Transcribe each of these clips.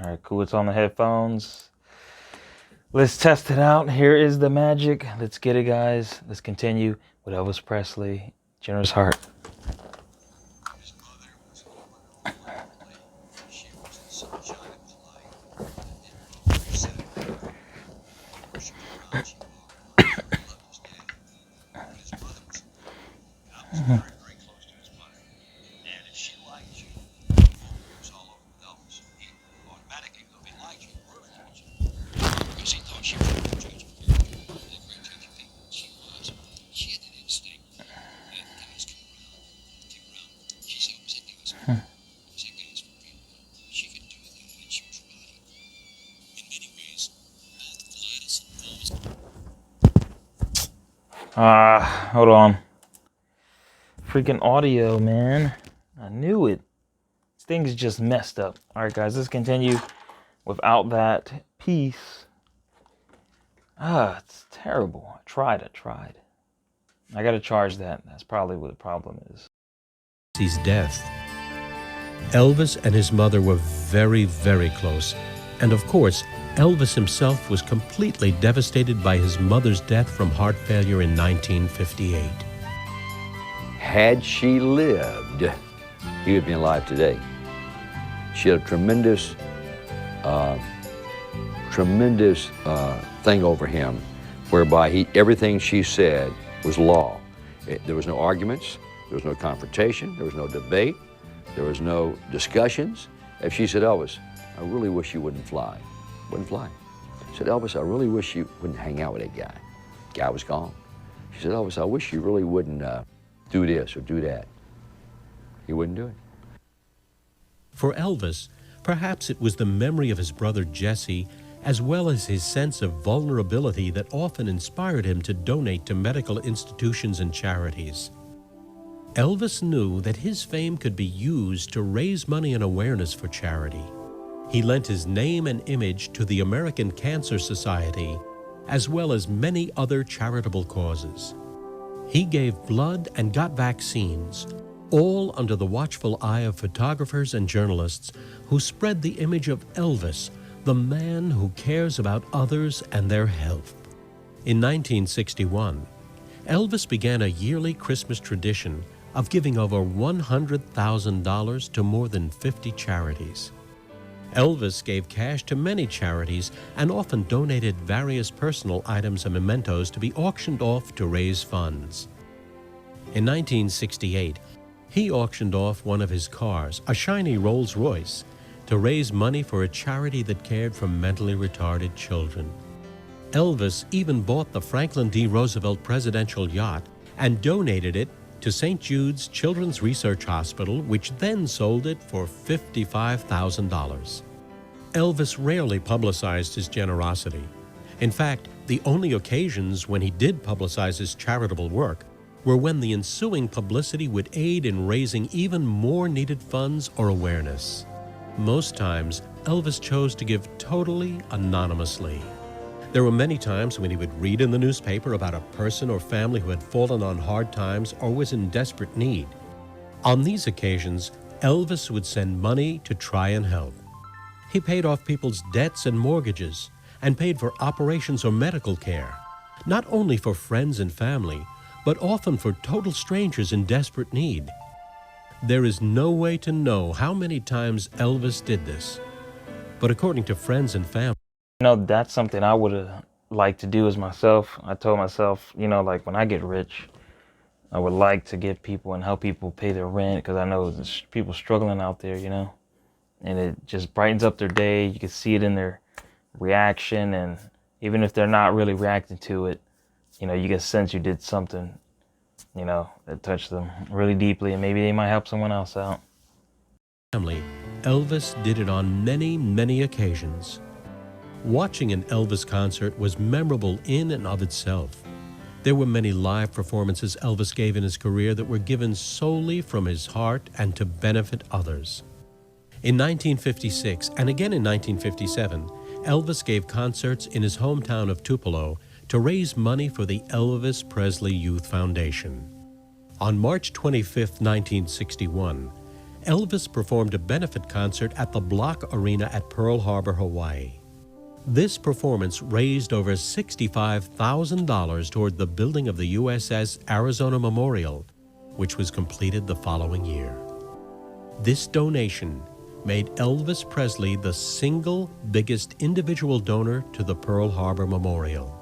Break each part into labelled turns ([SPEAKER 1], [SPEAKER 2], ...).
[SPEAKER 1] All right, cool. It's on the headphones. Let's test it out. Here is the magic. Let's get it, guys. Let's continue with Elvis Presley, Generous Heart.
[SPEAKER 2] His mother was a wonderful lady. She was the sunshine of his life. And in said worship around, she walked around, loved his daddy. But his mother was very, very close to his mother. And if she liked you, it was all over with Elvis. He automatically, though he liked you, really liked you. Because he thought she was a great judge of character. And a great judge of people. She was. She had that instinct. And guys came around. She said, was it guys? Was it guys for people? She could do that, and she was right. In many ways, both Gladys and Elvis.
[SPEAKER 1] Hold on. Freaking audio, man. I knew it. This thing's just messed up. All right, guys, let's continue without that piece. It's terrible. I tried. I got to charge that. That's probably what the problem is.
[SPEAKER 3] His death. Elvis and his mother were very, very close. And of course, Elvis himself was completely devastated by his mother's death from heart failure in 1958.
[SPEAKER 4] Had she lived, he would be alive today. She had a tremendous thing over him, whereby everything she said was law. There was no arguments, there was no confrontation, there was no debate, there was no discussions. If she said, Elvis, I really wish you wouldn't fly, She said, Elvis, I really wish you wouldn't hang out with that guy. Guy was gone. She said, Elvis, I wish you really wouldn't do this or do that. He wouldn't do it.
[SPEAKER 3] For Elvis, perhaps it was the memory of his brother Jesse, as well as his sense of vulnerability, that often inspired him to donate to medical institutions and charities. Elvis knew that his fame could be used to raise money and awareness for charity. He lent his name and image to the American Cancer Society, as well as many other charitable causes. He gave blood and got vaccines, all under the watchful eye of photographers and journalists who spread the image of Elvis, the man who cares about others and their health. In 1961, Elvis began a yearly Christmas tradition of giving over $100,000 to more than 50 charities. Elvis gave cash to many charities and often donated various personal items and mementos to be auctioned off to raise funds. In 1968, he auctioned off one of his cars, a shiny Rolls-Royce, to raise money for a charity that cared for mentally retarded children. Elvis even bought the Franklin D. Roosevelt presidential yacht and donated it to St. Jude's Children's Research Hospital, which then sold it for $55,000. Elvis rarely publicized his generosity. In fact, the only occasions when he did publicize his charitable work were when the ensuing publicity would aid in raising even more needed funds or awareness. Most times, Elvis chose to give totally anonymously. There were many times when he would read in the newspaper about a person or family who had fallen on hard times or was in desperate need. On these occasions, Elvis would send money to try and help. He paid off people's debts and mortgages and paid for operations or medical care, not only for friends and family, but often for total strangers in desperate need. There is no way to know how many times Elvis did this, but according to friends and family,
[SPEAKER 1] That's something I would have liked to do as myself. I told myself, like when I get rich, I would like to get people and help people pay their rent, because I know there's people struggling out there, and it just brightens up their day. You can see it in their reaction, and even if they're not really reacting to it, you get a sense you did something, that touched them really deeply, and maybe they might help someone else out.
[SPEAKER 3] Elvis did it on many, many occasions. Watching an Elvis concert was memorable in and of itself. There were many live performances Elvis gave in his career that were given solely from his heart and to benefit others. In 1956 and again in 1957, Elvis gave concerts in his hometown of Tupelo to raise money for the Elvis Presley Youth Foundation. On March 25, 1961, Elvis performed a benefit concert at the Block Arena at Pearl Harbor, Hawaii. This performance raised over $65,000 toward the building of the USS Arizona Memorial, which was completed the following year. This donation made Elvis Presley the single biggest individual donor to the Pearl Harbor Memorial.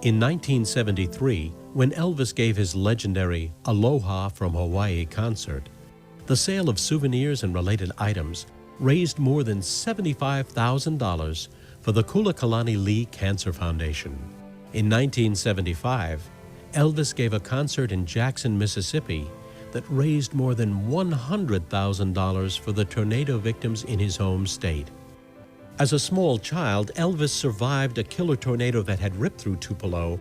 [SPEAKER 3] In 1973, when Elvis gave his legendary Aloha from Hawaii concert, the sale of souvenirs and related items raised more than $75,000 for the Kulakalani Lee Cancer Foundation. In 1975, Elvis gave a concert in Jackson, Mississippi that raised more than $100,000 for the tornado victims in his home state. As a small child, Elvis survived a killer tornado that had ripped through Tupelo,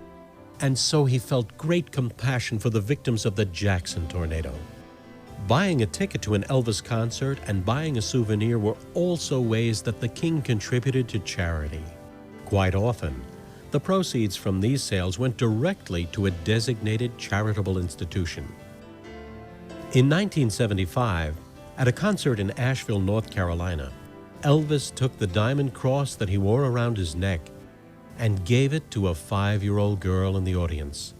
[SPEAKER 3] and so he felt great compassion for the victims of the Jackson tornado. Buying a ticket to an Elvis concert and buying a souvenir were also ways that the king contributed to charity. Quite often, the proceeds from these sales went directly to a designated charitable institution. In 1975, at a concert in Asheville, North Carolina, Elvis took the diamond cross that he wore around his neck and gave it to a 5-year-old girl in the audience.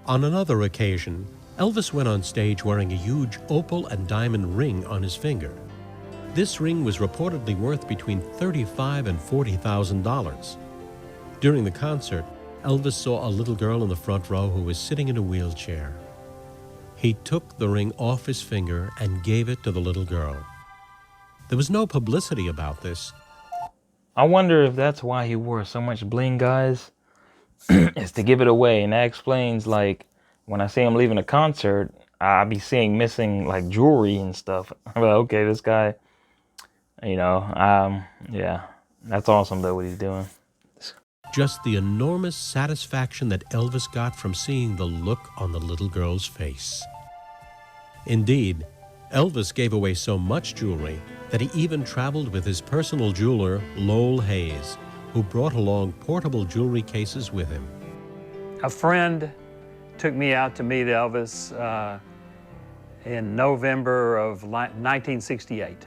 [SPEAKER 3] On another occasion, Elvis went on stage wearing a huge opal and diamond ring on his finger. This ring was reportedly worth between $35,000 and $40,000. During the concert, Elvis saw a little girl in the front row who was sitting in a wheelchair. He took the ring off his finger and gave it to the little girl. There was no publicity about this.
[SPEAKER 1] I wonder if that's why he wore so much bling, guys, is to give it away. And that explains, like, when I see him leaving a concert, I be seeing missing, like, jewelry and stuff. I'm like, okay, this guy, yeah, that's awesome, though, what he's doing.
[SPEAKER 3] Just the enormous satisfaction that Elvis got from seeing the look on the little girl's face. Indeed, Elvis gave away so much jewelry that he even traveled with his personal jeweler, Lowell Hayes, who brought along portable jewelry cases with him.
[SPEAKER 5] A friend took me out to meet Elvis in November of 1968.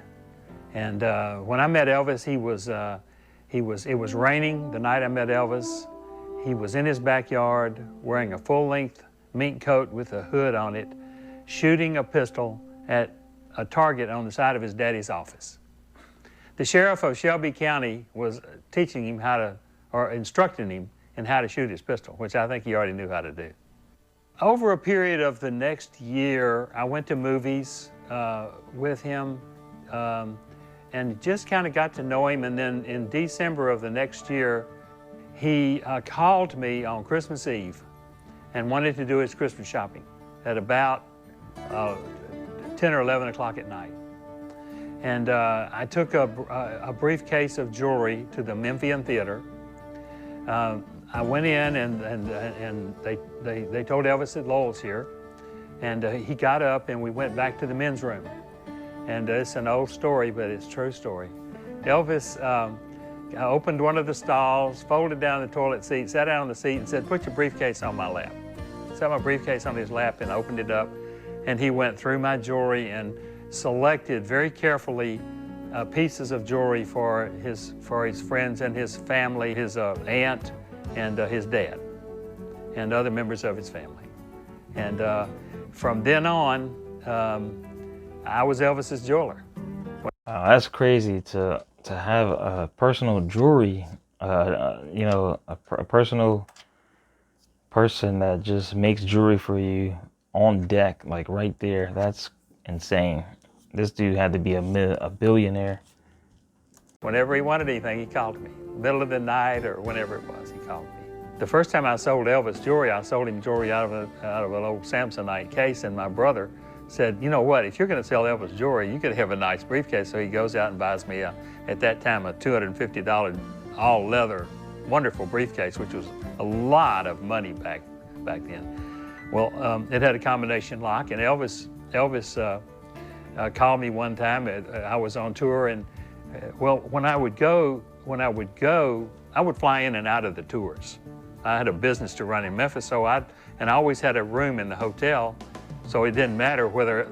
[SPEAKER 5] And when I met Elvis, it was raining the night I met Elvis. He was in his backyard wearing a full-length mink coat with a hood on it, shooting a pistol at a target on the side of his daddy's office. The sheriff of Shelby County was teaching him or instructing him in how to shoot his pistol, which I think he already knew how to do. Over a period of the next year, I went to movies with him and just kind of got to know him. And then in December of the next year, he called me on Christmas Eve and wanted to do his Christmas shopping at about 10 or 11 o'clock at night. And I took a briefcase of jewelry to the Memphian Theater. I went in and they told Elvis that Lowell's here. And he got up and we went back to the men's room. And it's an old story, but it's a true story. Elvis opened one of the stalls, folded down the toilet seat, sat down on the seat and said, "Put your briefcase on my lap." Set my briefcase on his lap and opened it up. And he went through my jewelry and selected very carefully pieces of jewelry for his friends and his family, his aunt and his dad, and other members of his family. And from then on, I was Elvis's jeweler.
[SPEAKER 1] Wow, that's crazy to have a personal jewelry, a personal person that just makes jewelry for you on deck, like right there. That's insane. This dude had to be a billionaire.
[SPEAKER 5] Whenever he wanted anything, he called me. Middle of the night or whenever it was, he called me. The first time I sold Elvis jewelry, I sold him jewelry out of an old Samsonite case, and my brother said, "You know what, if you're gonna sell Elvis jewelry, you could have a nice briefcase." So he goes out and buys me, at that time, a $250 all leather, wonderful briefcase, which was a lot of money back then. Well, it had a combination lock, and Elvis called me one time. I was on tour, and when I would go, I would fly in and out of the tours. I had a business to run in Memphis, and I always had a room in the hotel, so it didn't matter whether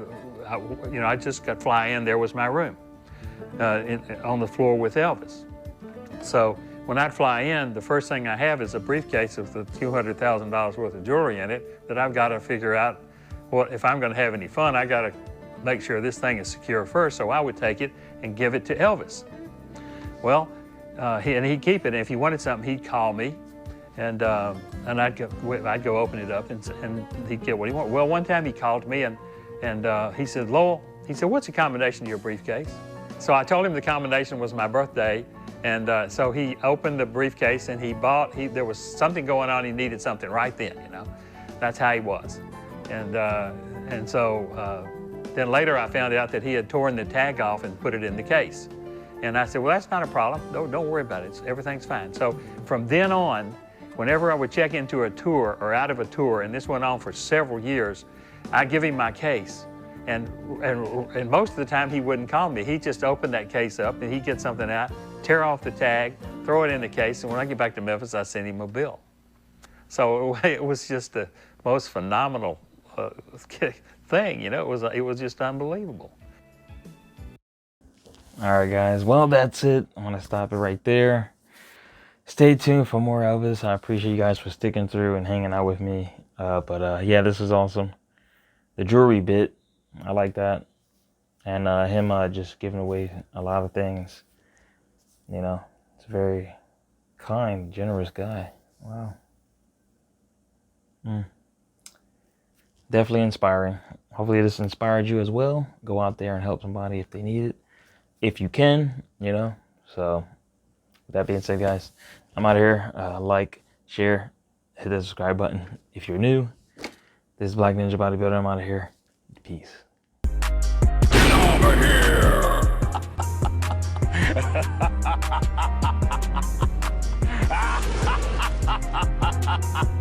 [SPEAKER 5] I just got fly in. There was my room on the floor with Elvis. So when I'd fly in, the first thing I have is a briefcase with the $200,000 worth of jewelry in it that I've got to figure out, well, if I'm going to have any fun, I got to make sure this thing is secure first. So I would take it and give it to Elvis. Well, he'd keep it. And if he wanted something, he'd call me, and I'd go open it up, and he'd get what he wanted. Well, one time he called me, and he said, Lowell, he said, what's the combination of your briefcase? So I told him the combination was my birthday, and so he opened the briefcase, and there was something going on. He needed something right then, you know. That's how he was. And so then later I found out that he had torn the tag off and put it in the case. And I said, well, that's not a problem. No, don't worry about it. Everything's fine. So from then on, whenever I would check into a tour or out of a tour, and this went on for several years, I'd give him my case. And most of the time he wouldn't call me. He'd just open that case up and he'd get something out, tear off the tag, throw it in the case, and when I get back to Memphis, I sent him a bill. So it was just the most phenomenal thing, you know. It was just unbelievable.
[SPEAKER 1] All right, guys. Well, that's it. I'm going to stop it right there. Stay tuned for more Elvis. I appreciate you guys for sticking through and hanging out with me. Yeah, this is awesome. The jewelry bit, I like that. And him just giving away a lot of things. You know, it's a very kind, generous guy. Wow. Definitely inspiring. Hopefully this inspired you as well. Go out there and help somebody if they need it. If you can, you know. So, with that being said, guys, I'm out of here. Like, share, hit the subscribe button if you're new. This is Black Ninja Bodybuilder. I'm out of here. Peace.
[SPEAKER 6] Get over here!